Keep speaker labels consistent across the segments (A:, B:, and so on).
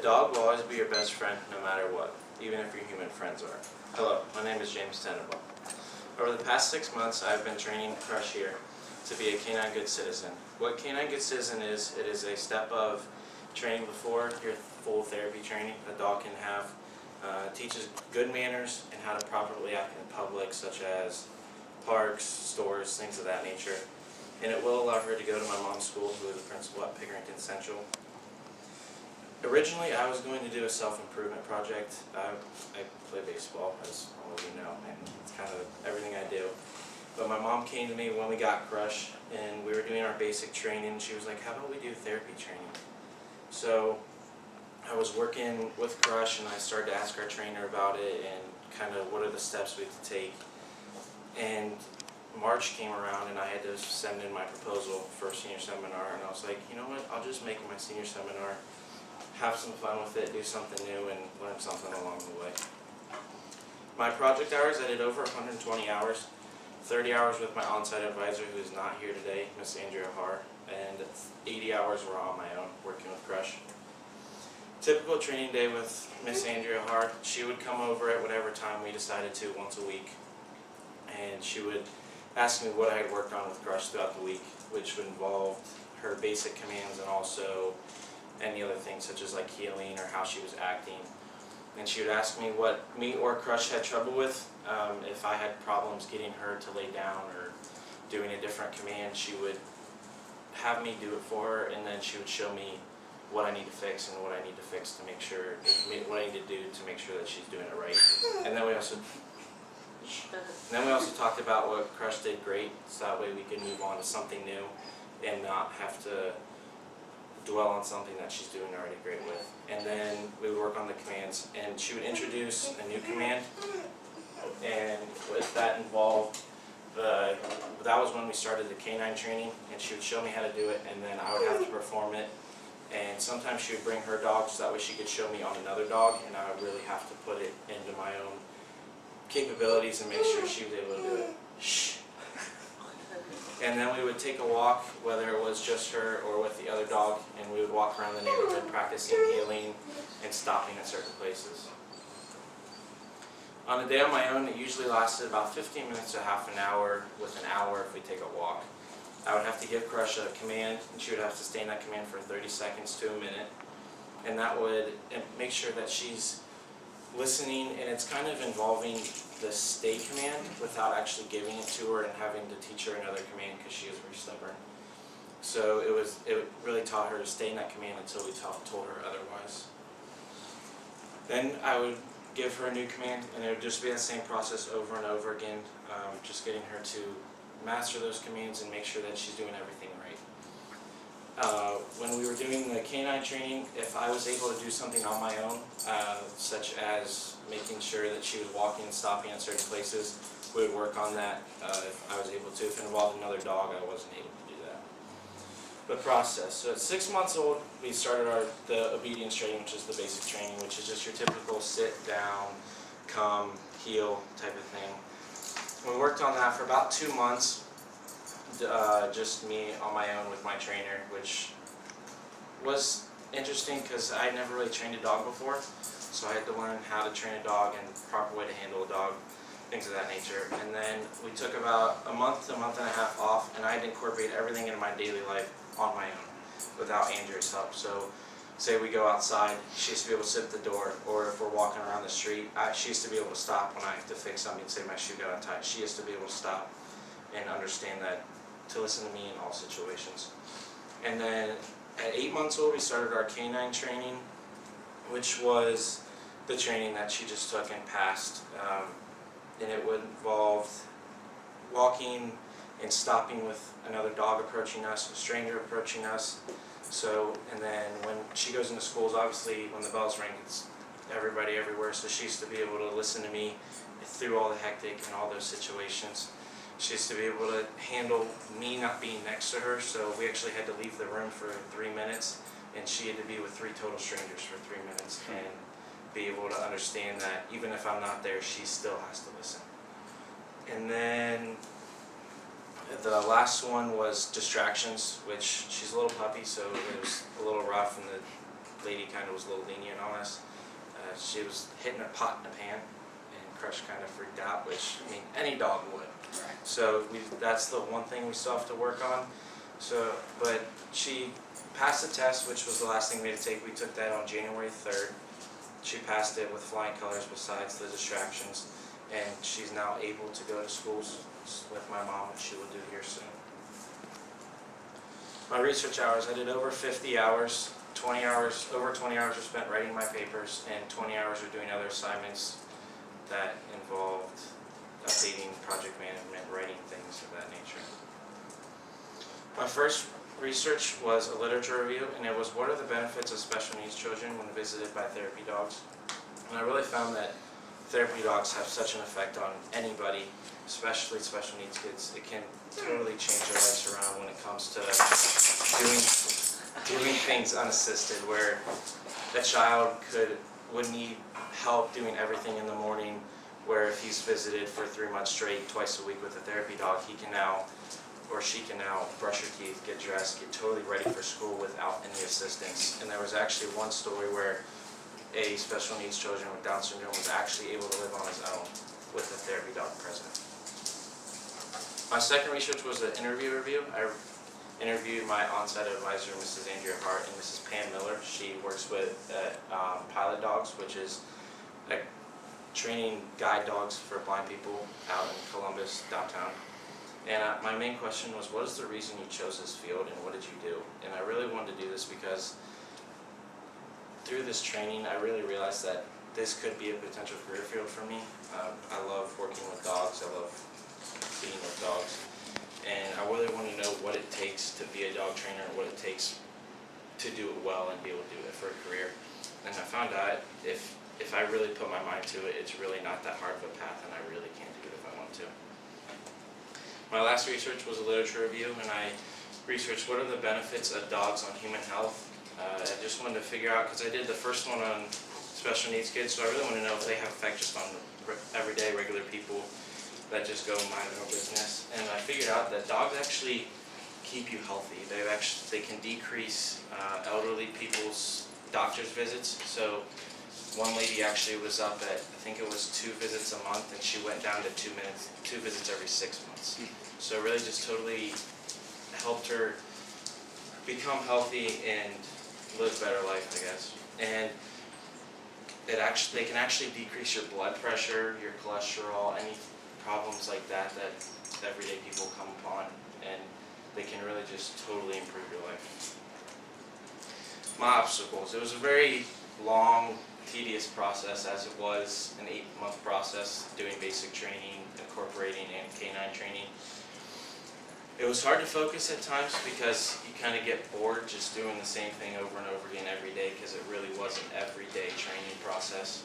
A: dog will always be your best friend no matter what, even if your human friends are. Hello, my name is James Tennenbaum. Over the past 6 months, I've been training Crush here to be a canine good citizen. What canine good citizen is, it is a step of training before your full therapy training. A dog can have, teaches good manners and how to properly act in public, such as parks, stores, things of that nature. And it will allow her to go to my mom's school, who is a principal at Pickerington Central. Originally, I was going to do a self-improvement project. I play baseball, as all of you know, and it's kind of everything I do. But my mom came to me when we got Crush, and we were doing our basic training, and she was like, how about we do therapy training? So I was working with Crush, and I started to ask our trainer about it, and kind of what are the steps we have to take. And March came around, and I had to send in my proposal for a senior seminar, and I was like, you know what, I'll just make it my senior seminar, have some fun with it, do something new, and learn something along the way. My project hours, I did over 120 hours, 30 hours with my on-site advisor, who is not here today, Miss Andrea Har, and 80 hours were on my own, working with Crush. Typical training day with Miss Andrea Har, she would come over at whatever time we decided to, once a week, and she would ask me what I had worked on with Crush throughout the week, which would involve her basic commands and also any other things such as like healing or how she was acting. And she would ask me what me or Crush had trouble with. If I had problems getting her to lay down or doing a different command, she would have me do it for her, and then she would show me what I need to fix and what I need to fix to make sure, what I need to do to make sure that she's doing it right. And then we also talked about what Crush did great, so that way we could move on to something new and not have to dwell on something that she's doing already great with. And then we would work on the commands, and she would introduce a new command, and with that involved, that was when we started the canine training, and she would show me how to do it, and then I would have to perform it. And sometimes she would bring her dog so that way she could show me on another dog, and I would really have to put it into my own capabilities and make sure she was able to do it. Shh. And then we would take a walk, whether it was just her or with the other dog, and we would walk around the neighborhood practicing healing and stopping at certain places. On a day on my own, it usually lasted about 15 minutes to half an hour, with an hour if we take a walk. I would have to give Crush a command, and she would have to stay in that command for 30 seconds to a minute. And that would make sure that she's listening, and it's kind of involving the stay command without actually giving it to her and having to teach her another command because she is very stubborn. So it really taught her to stay in that command until we told her otherwise. Then I would give her a new command, and it would just be that same process over and over again, just getting her to master those commands and make sure that she's doing everything right. When we were doing the canine training, if I was able to do something on my own, such as making sure that she was walking and stopping at certain places, we would work on that if I was able to. If it involved another dog, I wasn't able to do that. The process. So at 6 months old, we started the obedience training, which is the basic training, which is just your typical sit down, come, heel type of thing. We worked on that for about 2 months. Just me on my own with my trainer, which was interesting because I had never really trained a dog before, so I had to learn how to train a dog and the proper way to handle a dog, things of that nature. And then we took about a month and a half off, and I had to incorporate everything into my daily life on my own without Andrea's help. So say we go outside, she used to be able to sit at the door, or if we're walking around the street, she used to be able to stop when I have to fix something, say my shoe got untied. She used to be able to stop and understand that, to listen to me in all situations. And then at 8 months old, we started our canine training, which was the training that she just took and passed. And it would involve walking and stopping with another dog approaching us, a stranger approaching us. So, and then when she goes into schools, obviously when the bells ring, it's everybody everywhere, so she used to be able to listen to me through all the hectic and all those situations. She used to be able to handle me not being next to her, so we actually had to leave the room for 3 minutes, and she had to be with 3 total strangers for 3 minutes and be able to understand that even if I'm not there, she still has to listen. And then the last one was distractions, which she's a little puppy, so it was a little rough in the lady kind of was a little lenient on us. She was hitting a pot in a pan, and Crush kind of freaked out, which, I mean, any dog would.
B: Right.
A: So that's the one thing we still have to work on. So, but she passed the test, which was the last thing we had to take. We took that on January 3rd. She passed it with flying colors besides the distractions, and she's now able to go to schools with my mom, which she will do here soon. My research hours, I did over 50 hours. 20 hours, over 20 hours were spent writing my papers, and 20 hours were doing other assignments that involved updating project management, writing things of that nature. My first research was a literature review, and it was what are the benefits of special needs children when visited by therapy dogs. And I really found that therapy dogs have such an effect on anybody, especially special needs kids. It can totally change their lives around when it comes to doing things unassisted, where a child would need help doing everything in the morning, where if he's visited for 3 months straight, twice a week with a therapy dog, he can now, or she can now brush her teeth, get dressed, get totally ready for school without any assistance. And there was actually one story where a special needs children with Down syndrome was actually able to live on his own with a therapy dog present. My second research was an interview review. I interviewed my on-site advisor, Mrs. Andrea Hart, and Mrs. Pam Miller. She works with Pilot Dogs, which is training guide dogs for blind people out in Columbus, downtown. And my main question was, what is the reason you chose this field, and what did you do? And I really wanted to do this because through this training, I really realized that this could be a potential career field for me. I love working with dogs. I love being with dogs. And I really want to know what it takes to be a dog trainer, and what it takes to do it well and be able to do it for a career. And I found out if I really put my mind to it, it's really not that hard of a path, and I really can do it if I want to. My last research was a literature review, and I researched what are the benefits of dogs on human health. I just wanted to figure out, because I did the first one on special needs kids, so I really want to know if they have effect just on everyday regular people that just go mind their own business. And I figured out that dogs actually keep you healthy. They can decrease elderly people's doctor's visits. So one lady actually was up at, I think it was 2 visits a month, and she went down to 2 visits every 6 months. So it really just totally helped her become healthy and live a better life, I guess. And they can actually decrease your blood pressure, your cholesterol, any problems like that everyday people come upon, and they can really just totally improve your life. My obstacles. It was a very long, tedious process, as it was an 8-month process doing basic training, incorporating and canine training. It was hard to focus at times because you kind of get bored just doing the same thing over and over again every day, because it really was an everyday training process.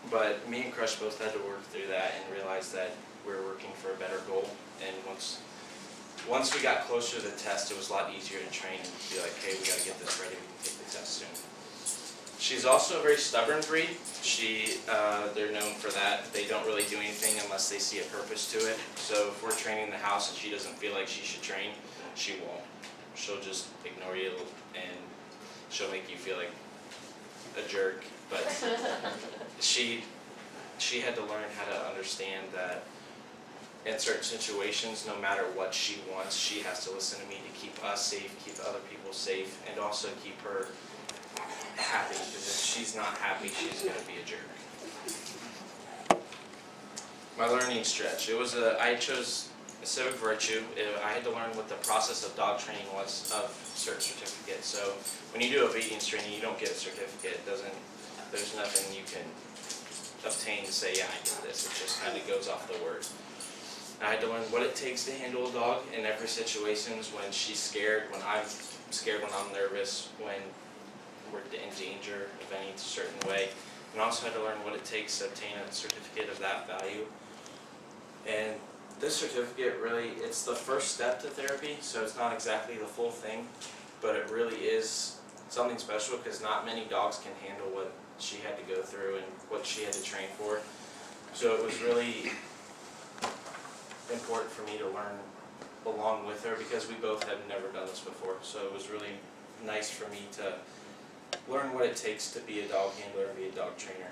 A: But me and Crush both had to work through that and realize that we were working for a better goal. And once we got closer to the test, it was a lot easier to train and be like, hey, we got to get this ready, we can take the test soon. She's also a very stubborn breed. They're known for that. They don't really do anything unless they see a purpose to it. So if we're training the house and she doesn't feel like she should train, she won't. She'll just ignore you, and she'll make you feel like a jerk. But she had to learn how to understand that in certain situations, no matter what she wants, she has to listen to me to keep us safe, keep other people safe, and also keep her happy, because if she's not happy, she's going to be a jerk. My learning stretch. I chose a civic virtue. I had to learn what the process of dog training was of certain certificates. So when you do obedience training, you don't get a certificate. There's nothing you can obtain to say, yeah, I did this. It just kind of goes off the word. I had to learn what it takes to handle a dog in every situation, when she's scared, when I'm scared, when I'm nervous, when we're in danger of any certain way. And also had to learn what it takes to obtain a certificate of that value. And this certificate really, it's the first step to therapy, so it's not exactly the full thing, but it really is something special, because not many dogs can handle what she had to go through and what she had to train for. So it was really important for me to learn along with her, because we both had never done this before. So it was really nice for me to learn what it takes to be a dog handler and be a dog trainer.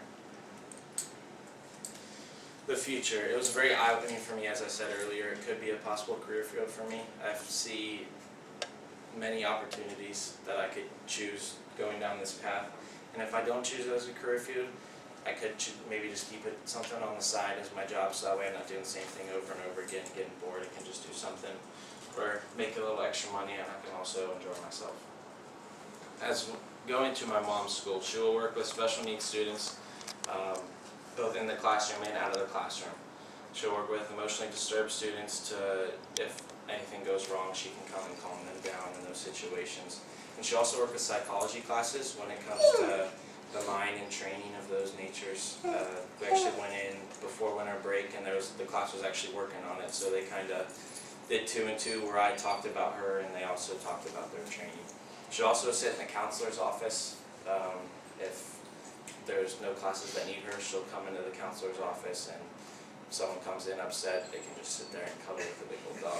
A: The future, it was very eye-opening for me, as I said earlier. It could be a possible career field for me. I see many opportunities that I could choose going down this path, and if I don't choose it as a career field, I could maybe just keep it something on the side as my job, so that way I'm not doing the same thing over and over again, getting bored. I can just do something or make a little extra money, and I can also enjoy myself. As going to my mom's school, she will work with special needs students, both in the classroom and out of the classroom. She'll work with emotionally disturbed students to, if anything goes wrong, she can come and calm them down in those situations. And she'll also work with psychology classes when it comes to the mind and training of those natures. We actually went in before winter break, and the class was actually working on it, so they kind of did 2 and 2 where I talked about her and they also talked about their training. She'll also sit in the counselor's office. If there's no classes that need her, she'll come into the counselor's office, and if someone comes in upset, they can just sit there and cuddle with the big old dog.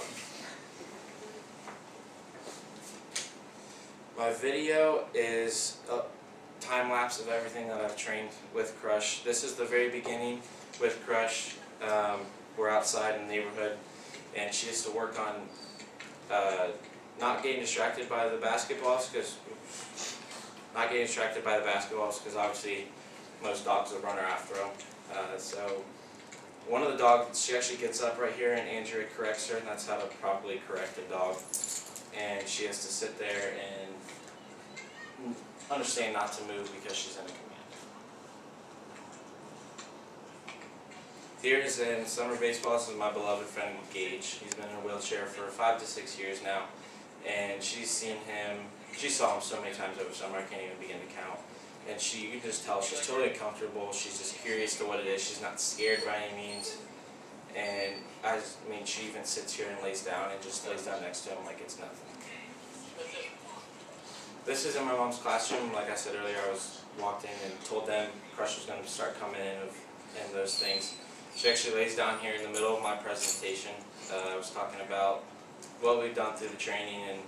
A: My video is a time lapse of everything that I've trained with Crush. This is the very beginning with Crush. We're outside in the neighborhood, and she has to work on not getting distracted by the basketballs, because obviously most dogs will run her after them. So one of the dogs, she actually gets up right here and Andrea corrects her, and that's how to properly correct a dog. And she has to sit there and understand not to move because she's in a command. Here's in summer baseball. This is my beloved friend Gage. He's been in a wheelchair for 5 to 6 years now, and she saw him so many times over summer I can't even begin to count. And you can just tell she's totally comfortable. She's just curious to what it is. She's not scared by any means. And she even sits here and lays down and just lays down next to him like it's nothing. This is in my mom's classroom. Like I said earlier, I walked in and told them Crush was going to start coming in and those things. She actually lays down here in the middle of my presentation. I was talking about what we've done through the training and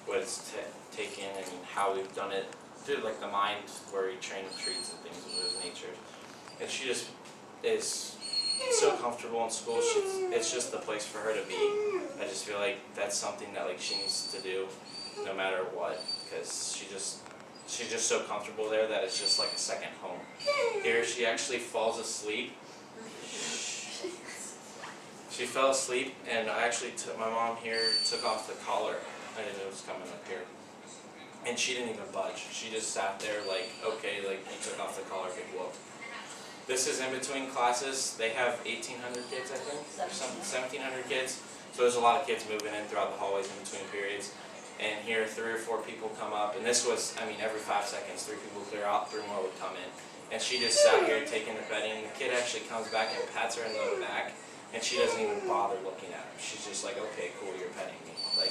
A: what it's taken and how we've done it through like the mind where we train treats and things of those natures. And she just is so comfortable in school. It's just the place for her to be. I just feel like that's something that like she needs to do no matter what, because she's just so comfortable there that it's just like a second home. Here she actually falls asleep. She fell asleep, and my mom here took off the collar. I didn't know it was coming up here. And she didn't even budge. She just sat there like, okay, like you took off the collar, good whoop. This is in between classes. They have 1,800 kids, I think, or 1,700 kids. So there's a lot of kids moving in throughout the hallways in between periods. And here 3 or 4 people come up, and this was, every 5 seconds, 3 people clear out, 3 more would come in. And she just sat here taking the bedding. The kid actually comes back and pats her in the back, and she doesn't even bother looking at him. She's just like, okay, cool, you're petting me. Like,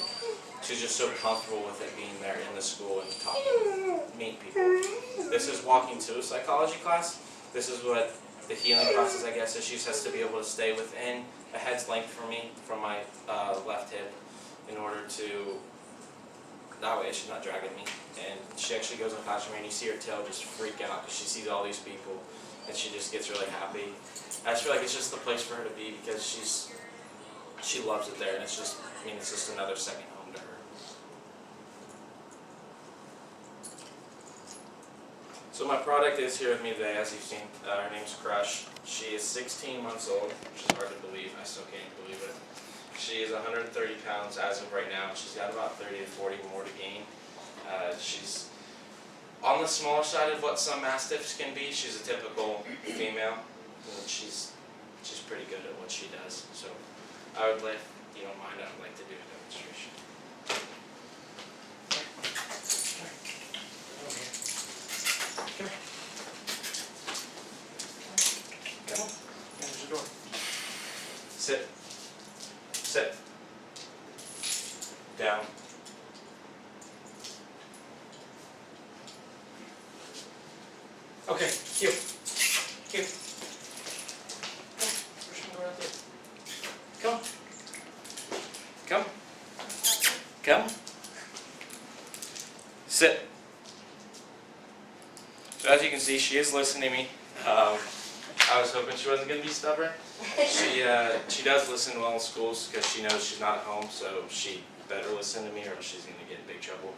A: she's just so comfortable with it being there in the school and talking, meet people. This is walking to a psychology class. This is what the healing process, I guess, is. She has to be able to stay within a head's length from me, from my left hip, in order to, that way she's not dragging me. And she actually goes in the classroom and you see her tail just freak out because she sees all these people and she just gets really happy. I just feel like it's just the place for her to be because she loves it there, and it's just another second home to her. So my product is here with me today, as you've seen. Her name's Crush. She is 16 months old, which is hard to believe. I still can't believe it. She is 130 pounds as of right now. She's got about 30 to 40 more to gain. She's on the smaller side of what some Mastiffs can be. She's a typical female, and she's pretty good at what she does. So I would like, if you don't mind, I would like to do a demonstration. Come here. Come on. There's the door. Sit. Sit. Down. Okay, you. You. Come. Come. Come. Sit. So as you can see, she is listening to me. I was hoping she wasn't going to be stubborn. She does listen well in schools because she knows she's not at home, so she better listen to me or she's going to get in big trouble.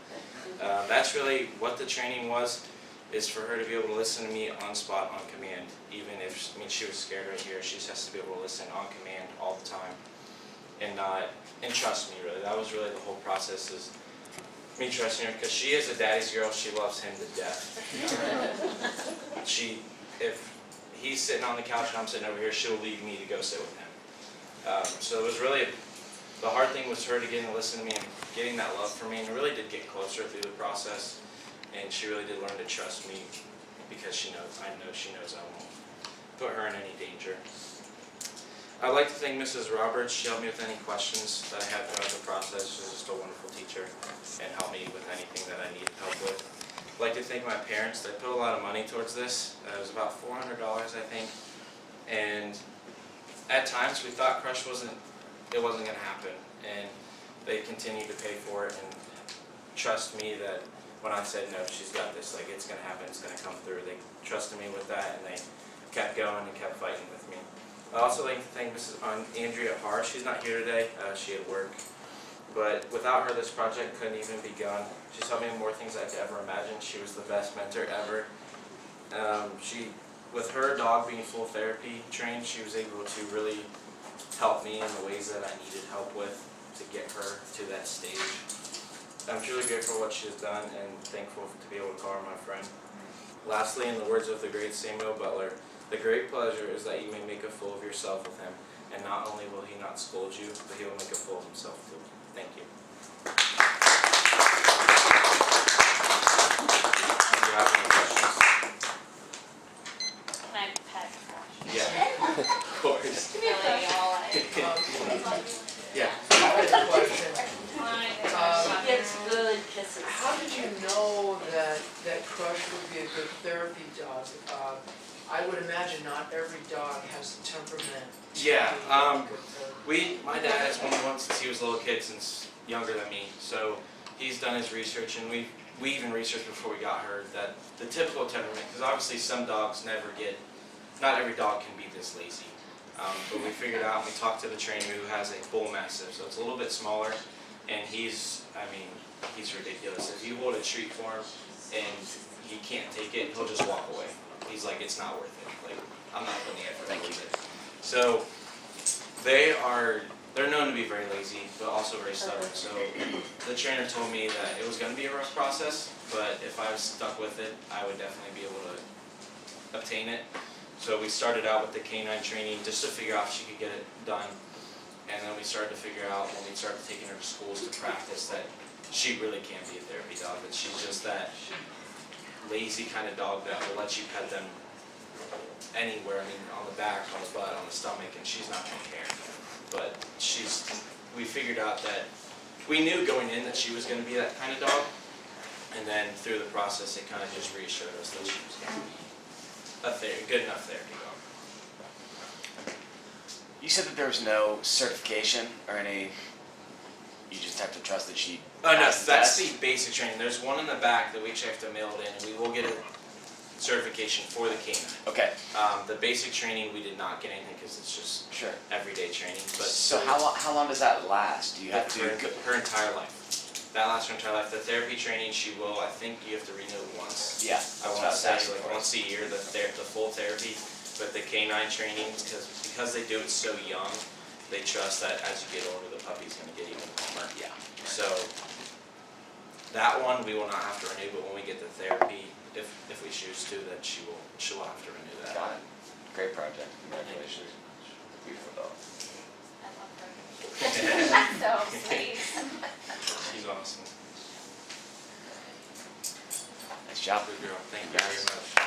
A: That's really what the training was, is for her to be able to listen to me on spot, on command. Even if, I mean, she was scared right here, she just has to be able to listen on command all the time and trust me, really. That was really the whole process, is me trusting her, because she is a daddy's girl. She loves him to death. If he's sitting on the couch and I'm sitting over here, she'll leave me to go sit with him. So it was really, the hard thing was her to get to listen to me and getting that love for me, and it really did get closer through the process, and she really did learn to trust me because I know she knows I won't put her in any danger. I'd like to thank Mrs. Roberts. She helped me with any questions that I had throughout the process. She was just a wonderful teacher and helped me with anything that I needed help with. I'd like to thank my parents. They put a lot of money towards this. It was about $400, I think. And at times we thought Crush wasn't going to happen. And they continued to pay for it and trust me that when I said, no, she's got this, like, it's going to happen, it's going to come through. They trusted me with that, and they kept going and kept fighting with me. I'd also like to thank Mrs. Andrea Har. She's not here today. She had work. But without her, this project couldn't even begun. She taught me more things I could ever imagine. She was the best mentor ever. With her dog being full therapy trained, she was able to really help me in the ways that I needed help with to get her to that stage. I'm truly grateful for what she has done and thankful to be able to call her my friend. Lastly, in the words of the great Samuel Butler, the great pleasure is that you may make a fool of yourself with him, and not only will he not scold you, but he will make a fool of himself too. Thank you. Do you have any questions?
B: Can I pet Crush?
A: Yeah, of course.
B: Really, all I.
A: Yeah.
C: I had a question.
B: Gets good kisses.
C: How did you know that Crush would be a good therapy dog? I would imagine not every dog has the temperament.
A: Yeah,
C: to be a good therapy.
A: my dad has been one since he was a little kid, since younger than me. So he's done his research, and we even researched before we got her that the typical temperament, because obviously some dogs not every dog can be this lazy. But we figured out, we talked to the trainer who has a bull mastiff, so it's a little bit smaller, and he's ridiculous. If you hold a treat for him and he can't take it, he'll just walk away. He's like, it's not worth it. Like, I'm not putting the effort into it. So they're known to be very lazy, but also very stubborn. So the trainer told me that it was going to be a rough process, but if I was stuck with it, I would definitely be able to obtain it. So we started out with the canine training just to figure out if she could get it done. And then we started to figure out, when we started taking her to schools to practice, that she really can be a therapy dog, that she's just that lazy kind of dog that will let you pet them anywhere. I mean, on the back, on the butt, on the stomach, and she's not going to care. But we figured out that we knew going in that she was going to be that kind of dog, and then through the process, it kind of just reassured us that she was going to be a good enough therapy dog.
D: You said that there was no certification or any. You just have to trust that she.
A: Oh no,
D: passed the
A: that's
D: test?
A: the basic training. There's one in the back that we actually have to mail it in, and we will get a certification for the canine.
D: Okay.
A: The basic training, we did not get anything because it's just
D: Sure.
A: everyday training. But
D: So how long does that last? Do you have to?
A: her entire life. That lasts her entire life. The therapy training, I think you have to renew it once.
D: Yeah.
A: I
D: that's
A: want
D: what
A: to
D: was
A: say
D: asking
A: like
D: for.
A: once a year, the full therapy. But the canine training, because they do it so young, they trust that as you get older, the puppy's going to get even calmer.
D: Yeah.
A: So that one we will not have to renew, but when we get the therapy, if we choose to, then she'll have to renew that.
D: Got it. Great project. Congratulations. Beautiful dog.
B: I love her. So sweet.
A: She's awesome.
D: Nice job.
A: Good girl. Thank you very much.